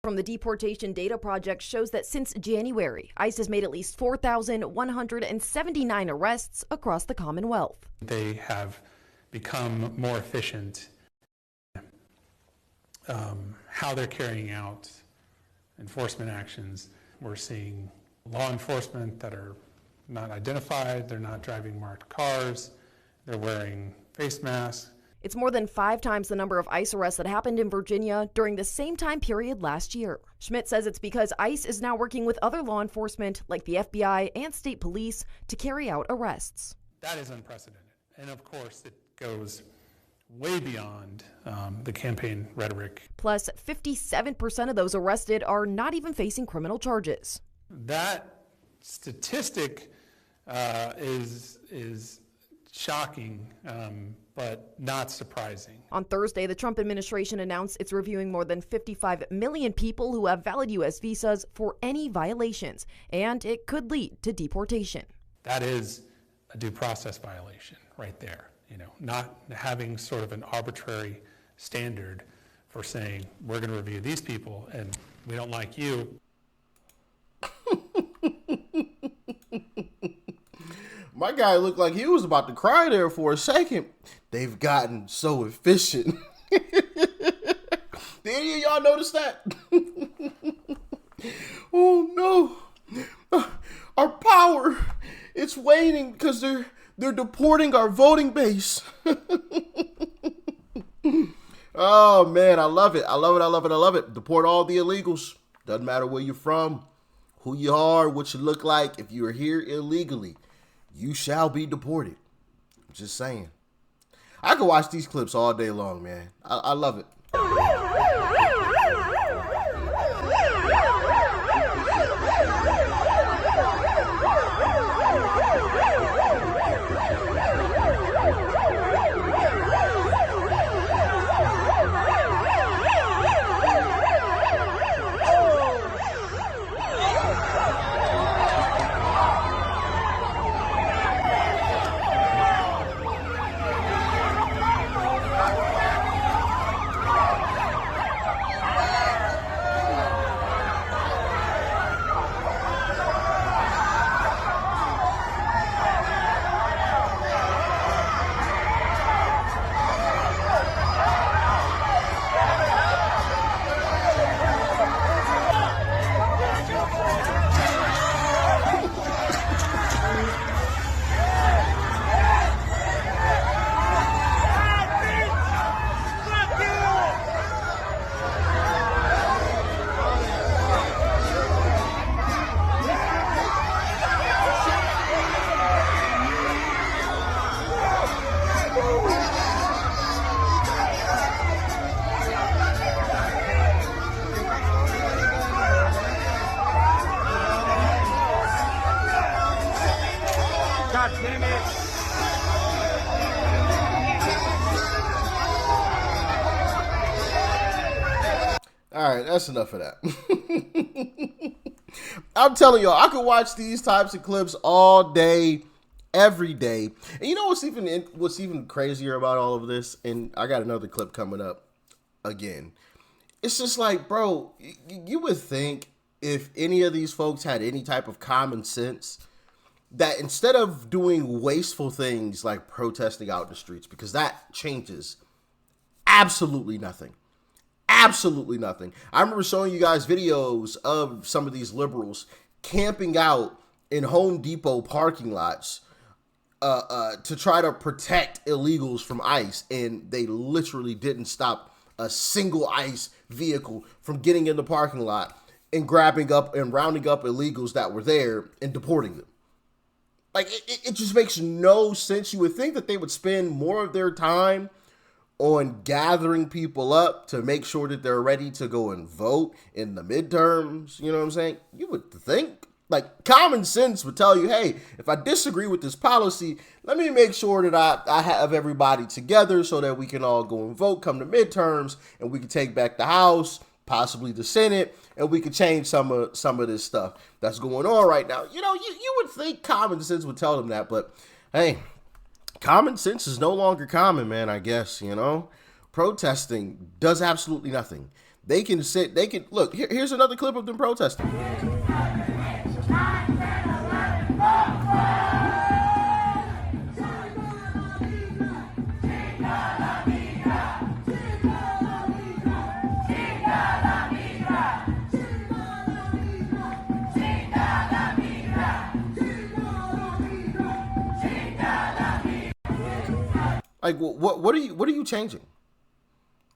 from the Deportation Data Project shows that since January, ICE has made at least 4,179 arrests across the Commonwealth. They have become more efficient how they're carrying out enforcement actions. We're seeing law enforcement that are not identified, they're not driving marked cars, they're wearing face masks. It's more than 5 times the number of ICE arrests that happened in Virginia during the same time period last year. Schmidt says it's because ICE is now working with other law enforcement like the FBI and state police to carry out arrests. That is unprecedented. And of course, it goes way beyond the campaign rhetoric. Plus, 57% of those arrested are not even facing criminal charges. That statistic is shocking, but not surprising. On Thursday, the Trump administration announced it's reviewing more than 55 million people who have valid U.S. visas for any violations, and it could lead to deportation. That is a due process violation right there. You know, not having sort of an arbitrary standard for saying, we're going to review these people and we don't like you. My guy looked like he was about to cry there for a second. They've gotten so efficient. Did any of y'all notice that? Oh no. Our power, it's waning because they're deporting our voting base. Oh man, I love it. I love it. I love it. I love it. Deport all the illegals. Doesn't matter where you're from, who you are, what you look like. If you are here illegally, you shall be deported. I'm just saying. I could watch these clips all day long, man. I love it. God damn it. All right, that's enough of that. I'm telling y'all, I could watch these types of clips all day, every day. And you know what's even crazier about all of this? And I got another clip coming up again. It's just like, bro, you would think if any of these folks had any type of common sense, that instead of doing wasteful things like protesting out in the streets, because that changes absolutely nothing. Absolutely nothing. I remember showing you guys videos of some of these liberals camping out in Home Depot parking lots to try to protect illegals from ICE, and they literally didn't stop a single ICE vehicle from getting in the parking lot and grabbing up and rounding up illegals that were there and deporting them. Like, it just makes no sense. You would think that they would spend more of their time on gathering people up to make sure that they're ready to go and vote in the midterms. You know what I'm saying? You would think, like, common sense would tell you, hey, if I disagree with this policy, let me make sure that I have everybody together so that we can all go and vote come the midterms, and we can take back the House, possibly the Senate, and we can change some of this stuff that's going on right now. You know, you would think common sense would tell them that, but hey, common sense is no longer common, man, I guess, you know. Protesting does absolutely nothing. They can sit. They can look. Here's another clip of them protesting. Like, what are you changing?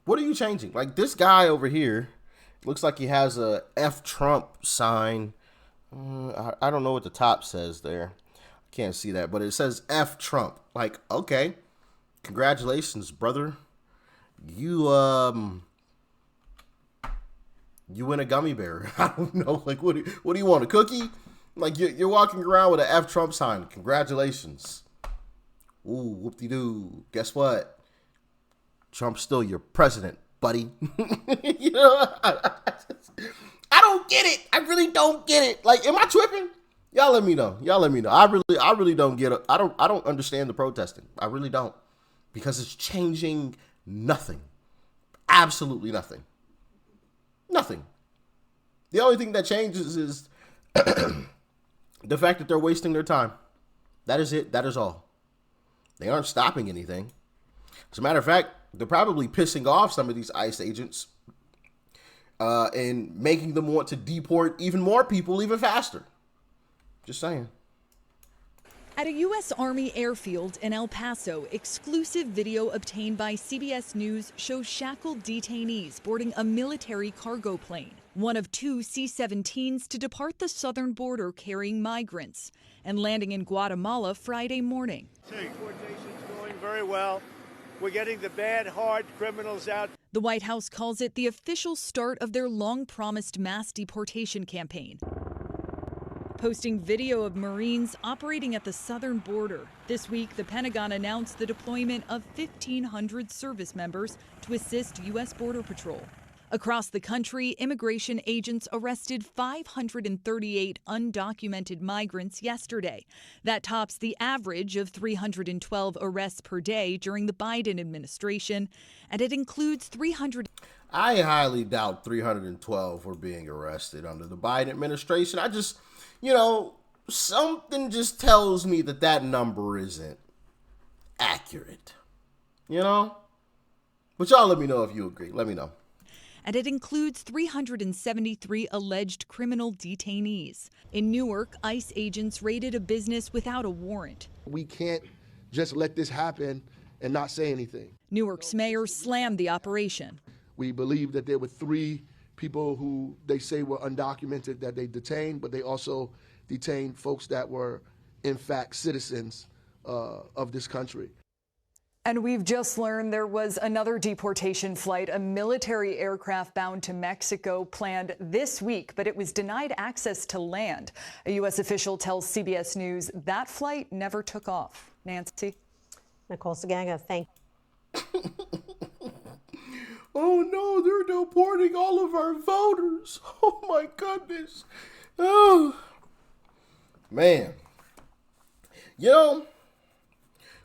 What are you changing? Like, this guy over here looks like he has a F Trump sign. I don't know what the top says there. I can't see that, but it says F Trump. Like, okay, congratulations, brother. You win a gummy bear. I don't know. Like, what do you want? A cookie? Like, you're walking around with an F Trump sign. Congratulations. Ooh, whoop-de-doo. Guess what? Trump's still your president, buddy. You know, I don't get it. I really don't get it. Like, am I tripping? Y'all let me know. I really don't get it. I don't understand the protesting. I really don't. Because it's changing nothing. Absolutely nothing. Nothing. The only thing that changes is the fact that they're wasting their time. That is it. That is all. They aren't stopping anything. As a matter of fact, they're probably pissing off some of these ICE agents and making them want to deport even more people even faster. Just saying. At a U.S. Army airfield in El Paso, exclusive video obtained by CBS News shows shackled detainees boarding a military cargo plane, one of two C-17s to depart the southern border carrying migrants, and landing in Guatemala Friday morning. Deportation's going very well. We're getting the bad, hard criminals out. The White House calls it the official start of their long-promised mass deportation campaign, posting video of Marines operating at the southern border. This week, the Pentagon announced the deployment of 1,500 service members to assist U.S. Border Patrol. Across the country, immigration agents arrested 538 undocumented migrants yesterday. That tops the average of 312 arrests per day during the Biden administration, and it includes 300. I highly doubt 312 were being arrested under the Biden administration. I just, something just tells me that number isn't accurate, But y'all let me know if you agree. Let me know. And it includes 373 alleged criminal detainees. In Newark, ICE agents raided a business without a warrant. We can't just let this happen and not say anything. Newark's mayor slammed the operation. We believe that there were 3 people who they say were undocumented that they detained, but they also detained folks that were, in fact, citizens of this country. And we've just learned there was another deportation flight, a military aircraft bound to Mexico, planned this week, but it was denied access to land. A U.S. official tells CBS News that flight never took off. Nancy? Nicole Saganga, thank you. Oh no, they're deporting all of our voters. Oh my goodness. Oh, man.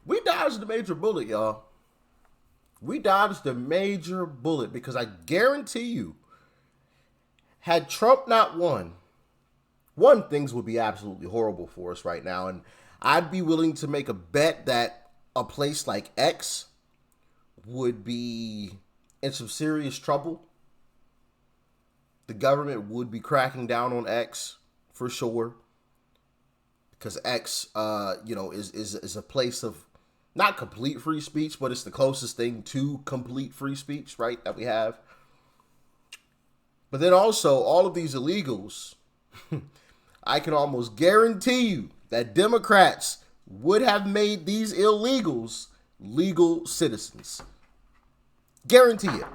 We dodged the major bullet, y'all. We dodged the major bullet because I guarantee you, had Trump not won, things would be absolutely horrible for us right now. And I'd be willing to make a bet that a place like X would be in some serious trouble. The government would be cracking down on X for sure. Because X, is a place of not complete free speech, but it's the closest thing to complete free speech, right, that we have. But then also, all of these illegals, I can almost guarantee you that Democrats would have made these illegals legal citizens. Guarantee it.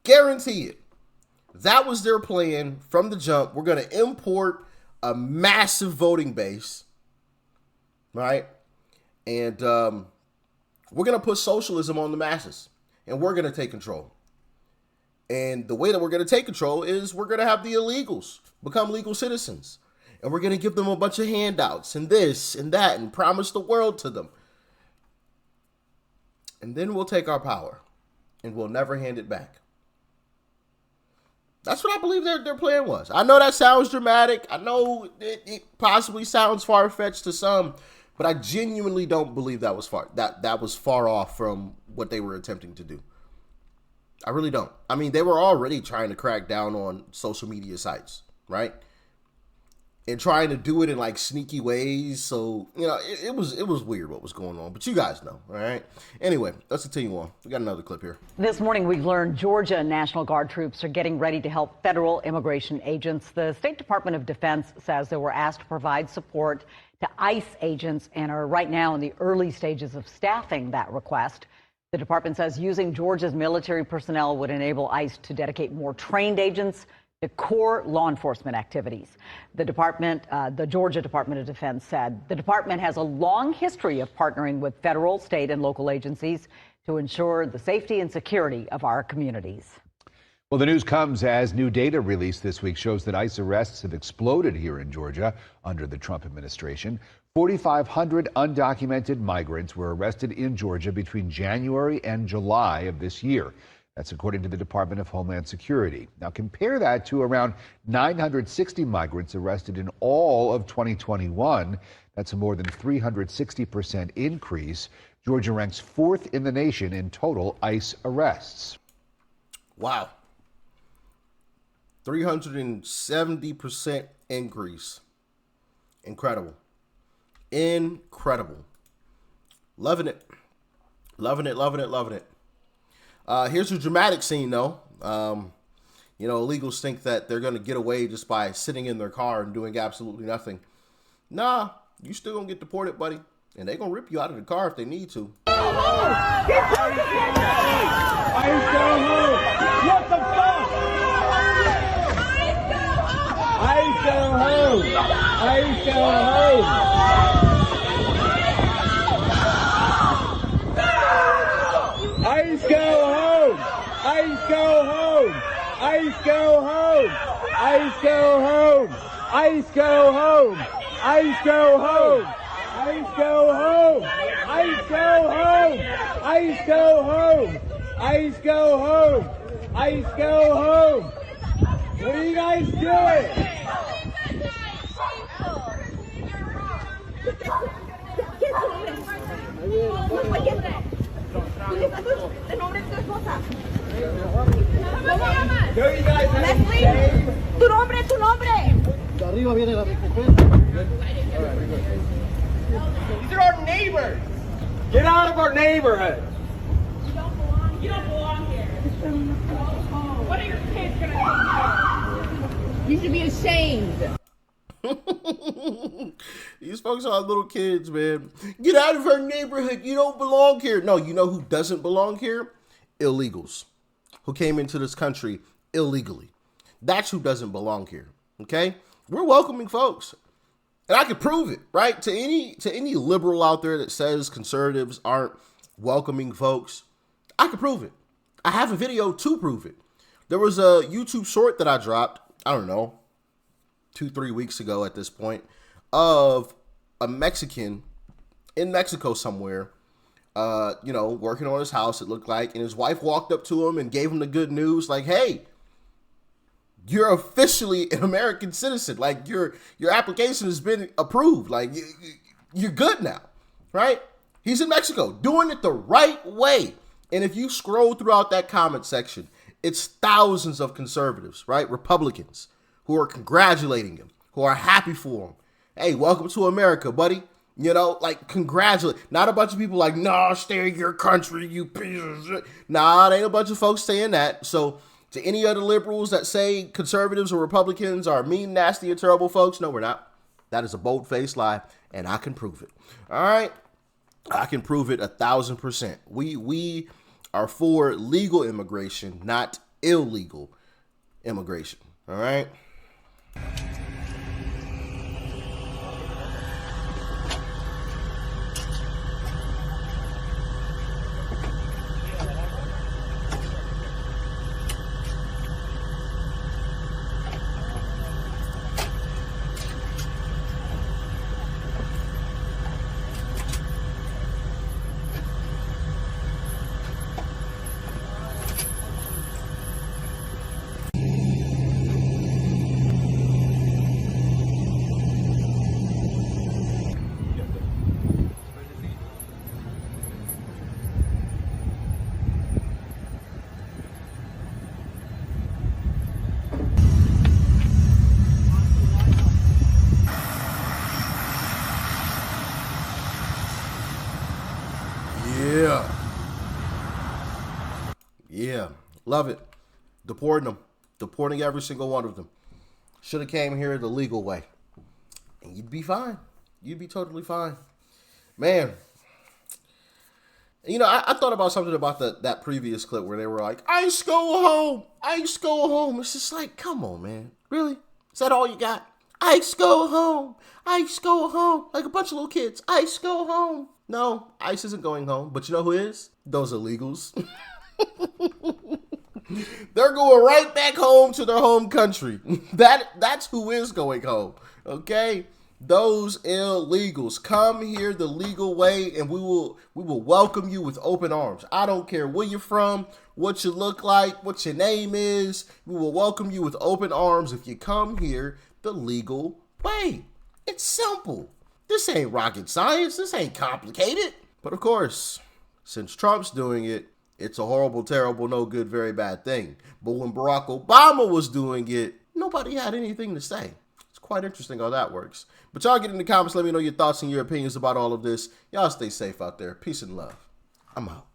Guarantee it. That was their plan from the jump. We're going to import a massive voting base, right? And we're going to put socialism on the masses, and we're going to take control. And the way that we're going to take control is we're going to have the illegals become legal citizens. And we're going to give them a bunch of handouts and this and that and promise the world to them. And then we'll take our power and we'll never hand it back. That's what I believe their plan was. I know that sounds dramatic. I know it possibly sounds far-fetched to some, but I genuinely don't believe that was far off from what they were attempting to do. I really don't. I mean, they were already trying to crack down on social media sites, right? And trying to do it in like sneaky ways. So, you know, it was weird what was going on, but you guys know, all right? Anyway, let's continue on. We got another clip here. This morning, we learned Georgia National Guard troops are getting ready to help federal immigration agents. The State Department of Defense says they were asked to provide support to ICE agents and are right now in the early stages of staffing that request. The department says using Georgia's military personnel would enable ICE to dedicate more trained agents to core law enforcement activities. The Georgia Department of Defense said the department has a long history of partnering with federal, state, and local agencies to ensure the safety and security of our communities. Well, the news comes as new data released this week shows that ICE arrests have exploded here in Georgia under the Trump administration. 4,500 undocumented migrants were arrested in Georgia between January and July of this year. That's according to the Department of Homeland Security. Now compare that to around 960 migrants arrested in all of 2021. That's a more than 360% increase. Georgia ranks 4th in the nation in total ICE arrests. Wow. 370% increase. Incredible. Incredible. Loving it. Loving it, loving it, loving it. Here's a dramatic scene, though. You know, illegals think that they're going to get away just by sitting in their car and doing absolutely nothing. Nah, you still going to get deported, buddy. And they're going to rip you out of the car if they need to. What the fuck? ICE go home. ICE go home. ICE go home. ICE go home. ICE go home. ICE go home. ICE go home. ICE go home. ICE go home. ICE go home. ICE go home. ICE go home. ICE go home. What are you guys doing? Leslie, tu nombre, tu nombre. De arriba viene la recompensa. These are our neighbors. Get out of our neighborhood. You don't belong. You don't belong here. What are your kids gonna do? You should be ashamed. These folks are little kids, man. Get out of our neighborhood. You don't belong here. No, you know who doesn't belong here? Illegals who came into this country illegally. That's who doesn't belong here. Okay? We're welcoming folks. And I can prove it, right? To any liberal out there that says conservatives aren't welcoming folks, I can prove it. I have a video to prove it. There was a YouTube short that I dropped, I don't know, 2-3 weeks ago at this point, of a Mexican in Mexico somewhere, working on his house, it looked like, and his wife walked up to him and gave him the good news, like, hey, you're officially an American citizen. Like, your application has been approved. Like, you're good now, right? He's in Mexico doing it the right way. And if you scroll throughout that comment section, it's thousands of conservatives, right? Republicans who are congratulating him, who are happy for him. Hey, welcome to America, buddy. You know, like, congratulate. Not a bunch of people like, nah, stay in your country, you piece of shit. Nah, there ain't a bunch of folks saying that. So to any other liberals that say conservatives or Republicans are mean, nasty, and terrible folks, no, we're not. That is a bold-faced lie, and I can prove it. All right? I can prove it 1,000%. We are for legal immigration, not illegal immigration. All right? Love it. Deporting them. Deporting every single one of them. Should have came here the legal way. And you'd be fine. You'd be totally fine. Man. You know, I thought about something about that previous clip where they were like, ICE go home. ICE go home. It's just like, come on, man. Really? Is that all you got? ICE go home. ICE go home. Like a bunch of little kids. ICE go home. No, ICE isn't going home. But you know who is? Those illegals. They're going right back home to their home country. That's who is going home. Okay? Those illegals. Come here the legal way, and we will welcome you with open arms. I don't care where you're from, what you look like, what your name is. We will welcome you with open arms if you come here the legal way. It's simple. This ain't rocket science. This ain't complicated. But of course, since Trump's doing it, it's a horrible, terrible, no good, very bad thing. But when Barack Obama was doing it, nobody had anything to say. It's quite interesting how that works. But y'all get in the comments. Let me know your thoughts and your opinions about all of this. Y'all stay safe out there. Peace and love. I'm out.